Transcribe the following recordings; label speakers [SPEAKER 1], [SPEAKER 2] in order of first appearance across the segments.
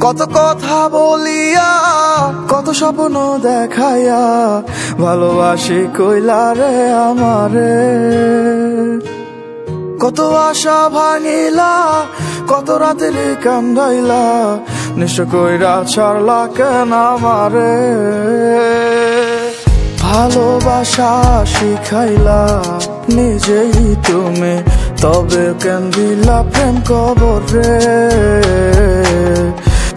[SPEAKER 1] কত কথা বলিয়া কত স্বপ্ন দেখাইয়া ভালোবাসি কইলা রে আমারে। কত আশা ভাঙিলা কত রাতের কান্দাইলা নিঃস্ব কইরা ছাড়লা কেন আমারে। ভালোবাসা শিখাইলা নিজেই তুমি তবে কেন দিলা প্রেম কবর রে,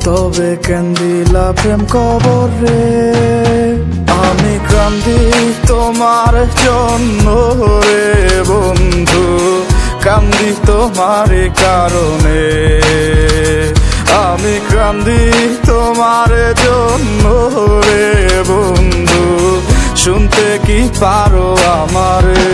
[SPEAKER 1] তবে কেন দিলা প্রেম কবর রে। আমি কান্দি তোমার জন্য রে বন্ধু, কান্দি তোমার কারণে। আমি কান্দি তোমার জন্য রে বন্ধু, শুনতে কি পারো আমারে।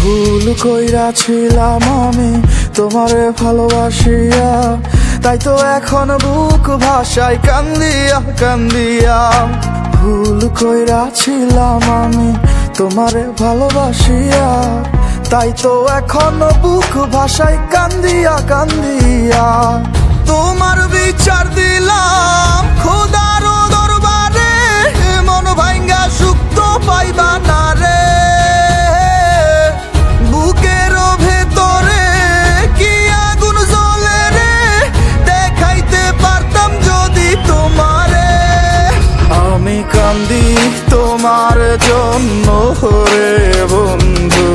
[SPEAKER 1] ভুল কইরাছিলাম আমি তোমারে ভালোবাসিয়া, তাই তো এখন বুক ভাষায় কান্দিয়া কান্দিয়া। ভুল কইরাছিলাম আমি তোমারে ভালোবাসিয়া, তাই তো এখন বুক ভাষায় কান্দিয়া কান্দিয়া। তোমার বিচার দিলাম খোদার দরবারে, মন ভাঙ্গা সুখ তো পাইবা না রে। কান্দি তোমার জন্য রে বন্ধু,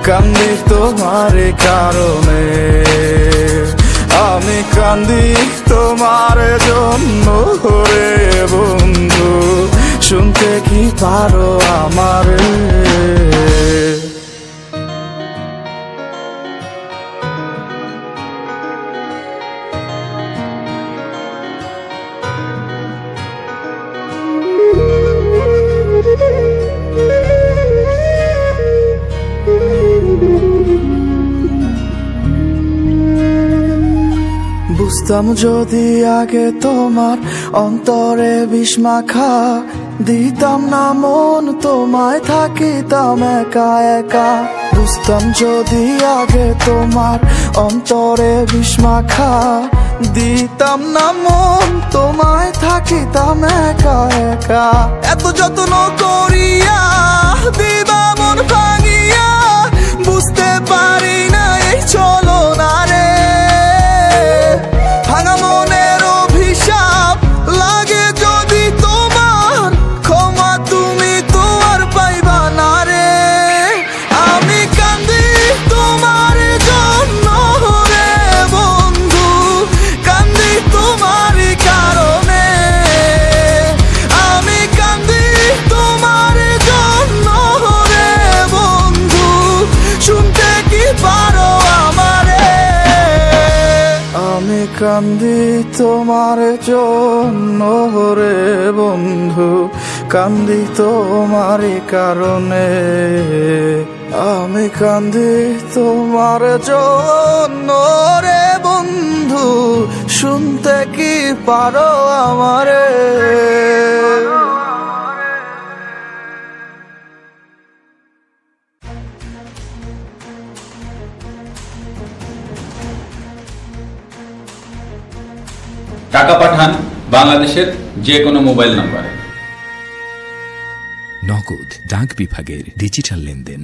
[SPEAKER 1] কান্দি তোমার কারণে। আমি কান্দি তোমার জন্য রে বন্ধু, শুনতে কি পারো আমারে। বুঝতাম যদি আগে তোমার অন্তরে বিষ মাখা, দিতাম না মন তোমায় থাকিতাম একা একা। বুঝতাম যদি আগে তোমার অন্তরে বিষ মাখা, দিতাম না মন তোমায় থাকিতাম একা একা। এত যত্ন করিয়া দিবা মন ভাঙিয়া, বুঝতে পারি না এই চলো না রে। ভাঙা মনের অভিশাপ লাগে যদি তোমার, ক্ষমা তুমি তো আর পাইবা না রে। আমি কান্দি তোমার জন্য রে বন্ধু, কান্দি তোমার কারণে। আমি কান্দি তোমার জন্য রে বন্ধু, শুনতে কি পারো আমারে। আমি কান্দি তোমার জন্য রে বন্ধু, কান্দি তোমার কারণে। আমি কান্দি তোমার জন্য রে বন্ধু, শুনতে কি পারো আমারে।
[SPEAKER 2] টাকা পাঠান বাংলাদেশের যে কোনো মোবাইল নম্বরে।
[SPEAKER 3] নগদ ডাক বিভাগের ডিজিটাল লেনদেন।